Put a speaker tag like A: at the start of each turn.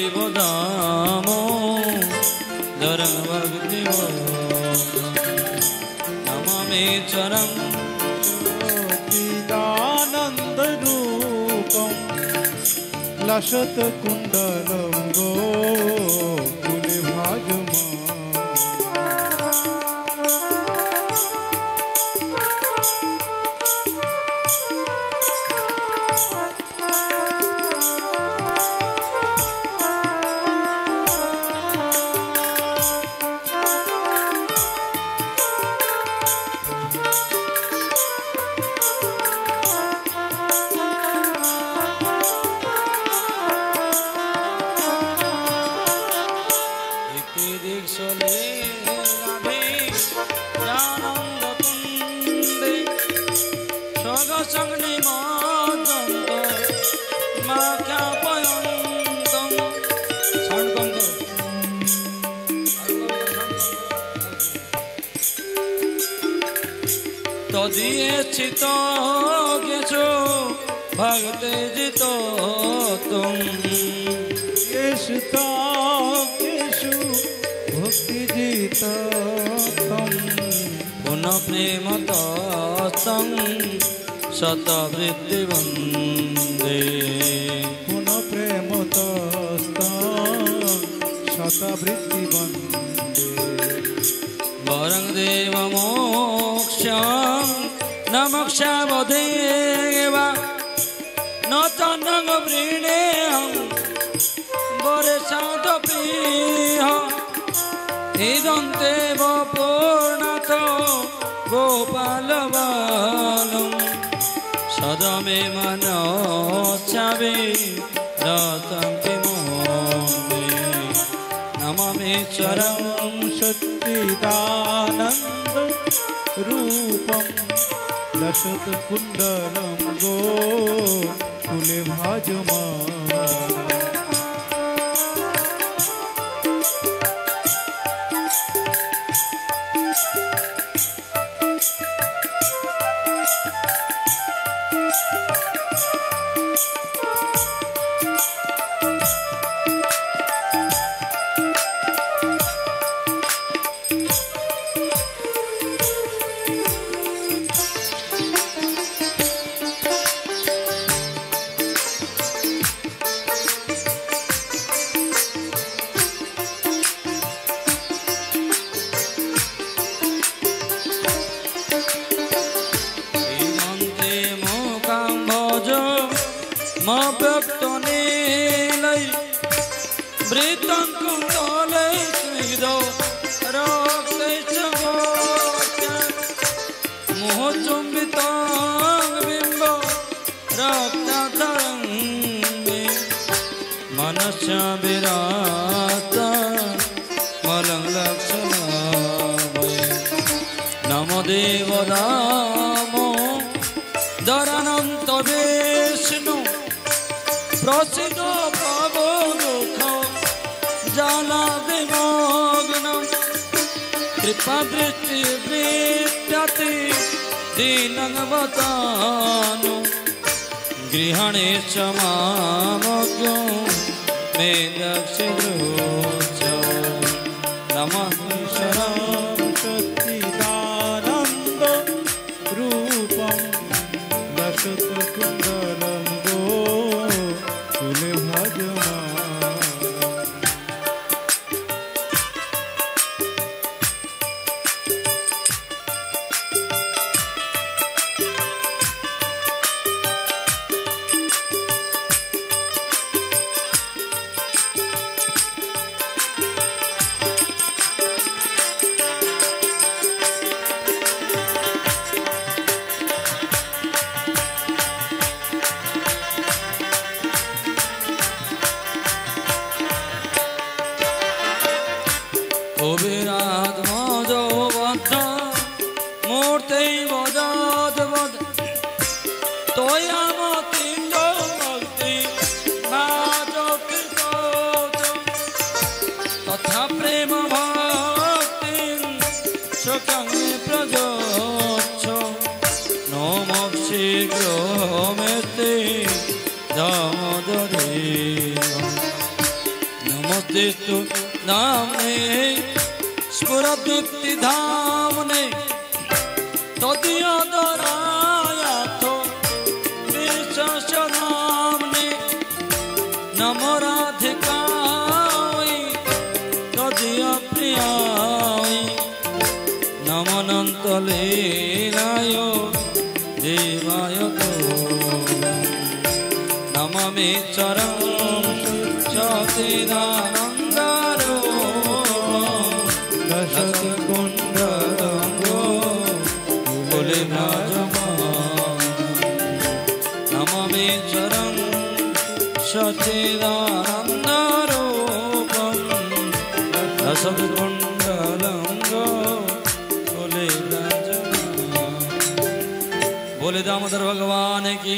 A: चित्तग्रीवधामो धरं भक्तिवो नमामि चरं
B: चिदानन्दरूपं लसत्कुण्डलं गोकुलभाजमानं
A: तदीयेच्छितो केशो भगते जितो तुम
B: येषुता केषु भक्ति जितो तुम
A: पुनः प्रेम तस्तं शतवृत्ति वन्दे
B: पुनः प्रेम तस्तं शतवृत्ति वन्दे
A: वरं देवमोक्षं न मोक्षावधेव न तन्नं वृणेऽहं वरेशादप्रियः इदं देव पूर्णतो गोपालबालं सदा मे मनोच्छावे रतं किमोमे नमामि चरं
B: सच्चिदानन्द रूपं लसत्कुण्डलं गोकुलभाजमानं
A: नमो देवदामो दरानंत विष्णु प्रसिद्धो प्रभो दुख जाला विमग्नं कृपा दृष्टि वृत्ति दीनवतानु गृहणे च मामज्ञो मे दक्षिणोच नमः शरणं
B: सच्चिदानन्द रूपं लसत्कुण्डलं गोकुलभाजमानं
A: प्रेम भक्ति प्रजोच्छ शीघ्र मेते दामोदरे नमस्ते तु नामने स्फुरदीप्ति धामने तदीयदरायातो विश्वनामने नमो राधिकाय तदीय प्रियाय नमोऽनंत लीलाय देवाय तो नमामि चरणं सच्चिदानन्दरूपं दशकुण्डलंगो नमामि चरणं सच्चिदानन्दरूपं दशकुण्डलंगो बोले दामोदर भगवान की।